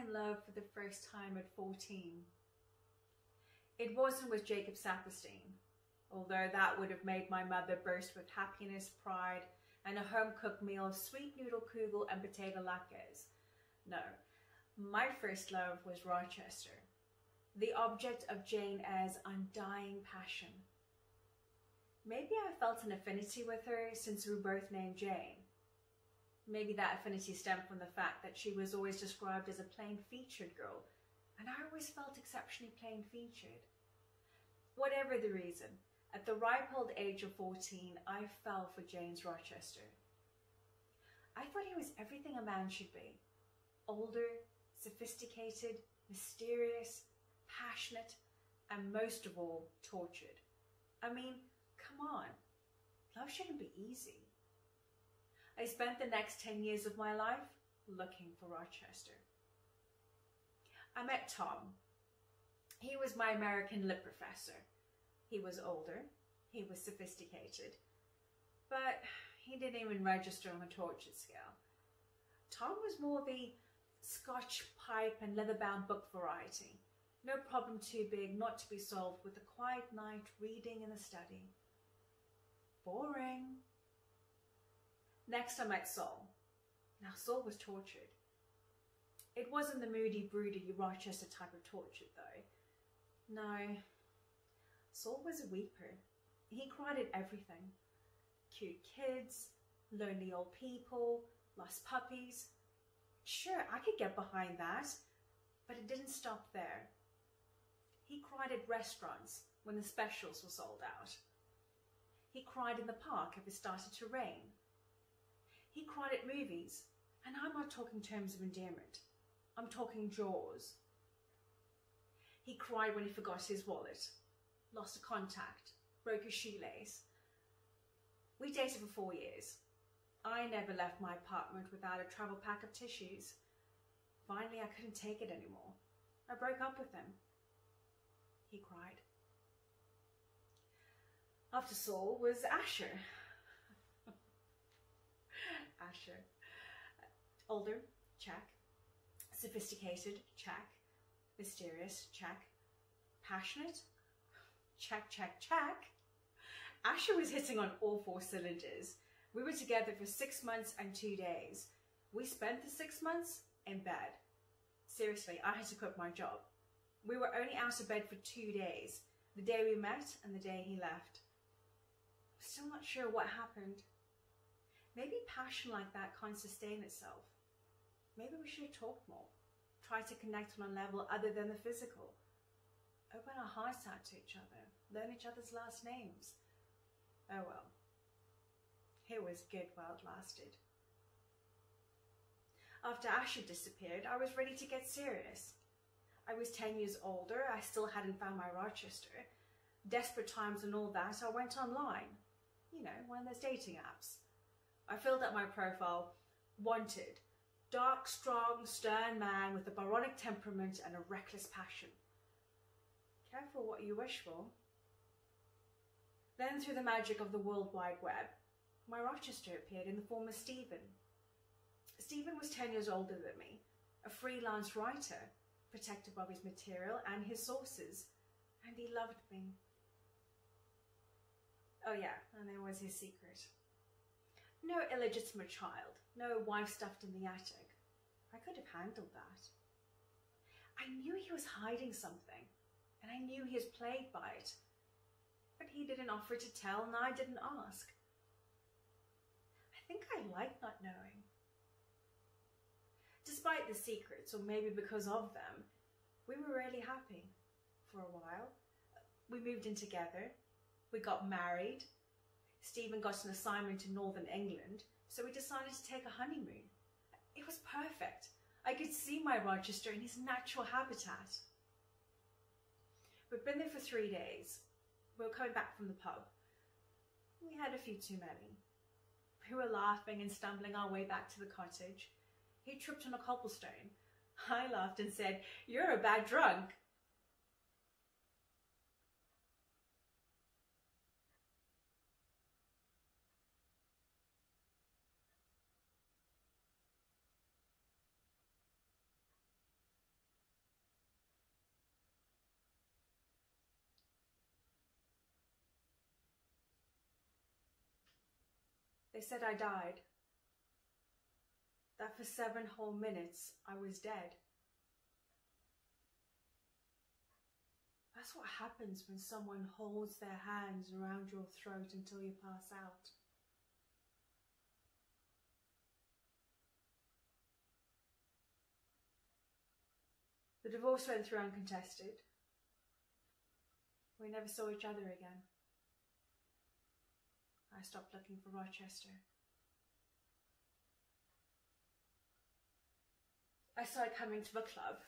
in love for the first time at 14. It wasn't with Jacob Saperstein, although that would have made my mother burst with happiness, pride, and a home-cooked meal of sweet noodle kugel and potato latkes. No, my first love was Rochester, the object of Jane Eyre's undying passion. Maybe I felt an affinity with her since we were both named Jane. Maybe that affinity stemmed from the fact that she was always described as a plain-featured girl, and I always felt exceptionally plain-featured. Whatever the reason, at the ripe old age of 14, I fell for James Rochester. I thought he was everything a man should be. Older, sophisticated, mysterious, passionate, and most of all, tortured. I mean, come on, love shouldn't be easy. I spent the next 10 years of my life looking for Rochester. I met Tom. He was my American lit professor. He was older, he was sophisticated, but he didn't even register on the tortured scale. Tom was more the Scotch pipe and leather-bound book variety. No problem too big not to be solved with a quiet night reading in the study. Boring. Next I met Saul. Now Saul was tortured. It wasn't the moody, broody Rochester type of tortured though. No, Saul was a weeper. He cried at everything. Cute kids, lonely old people, lost puppies. Sure, I could get behind that, but it didn't stop there. He cried at restaurants when the specials were sold out. He cried in the park if it started to rain. He cried at movies, and I'm not talking terms of endearment. I'm talking Jaws. He cried when he forgot his wallet, lost a contact, broke a shoelace. We dated for 4 years. I never left my apartment without a travel pack of tissues. Finally, I couldn't take it anymore. I broke up with him. He cried. After Saul was Asher. Asher. Older, check. Sophisticated, check. Mysterious, check. Passionate, check, check, check. Asher was hitting on all 4 cylinders. We were together for 6 months and 2 days. We spent the 6 months in bed. Seriously, I had to quit my job. We were only out of bed for 2 days, the day we met and the day he left. I'm still not sure what happened. Maybe passion like that can't sustain itself. Maybe we should have talked more, tried to connect on a level other than the physical. Open our hearts out to each other, learn each other's last names. Oh well. It was good while it lasted. After Asher disappeared, I was ready to get serious. I was 10 years older, I still hadn't found my Rochester. Desperate times and all that, I went online. You know, one of those dating apps. I filled out my profile, wanted, dark, strong, stern man with a Byronic temperament and a reckless passion. Careful what you wish for. Then through the magic of the World Wide Web, my Rochester appeared in the form of Stephen. Stephen was 10 years older than me, a freelance writer, protective of his material and his sources, and he loved me. Oh yeah, and there was his secret. No illegitimate child, no wife stuffed in the attic. I could have handled that. I knew he was hiding something, and I knew he was plagued by it, but he didn't offer to tell, and I didn't ask. I think I liked not knowing. Despite the secrets, or maybe because of them, we were really happy for a while. We moved in together. We got married. Stephen got an assignment in Northern England, so we decided to take a honeymoon. It was perfect. I could see my Rochester in his natural habitat. We'd been there for 3 days. We were coming back from the pub. We had a few too many. We were laughing and stumbling our way back to the cottage. He tripped on a cobblestone. I laughed and said, "You're a bad drunk." They said I died. That for 7 whole minutes I was dead. That's what happens when someone holds their hands around your throat until you pass out. The divorce went through uncontested. We never saw each other again. I stopped looking for Rochester. I started coming to the club.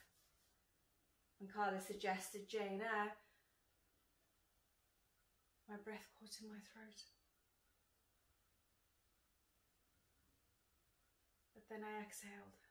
When Carla suggested Jane Eyre, my breath caught in my throat. But then I exhaled.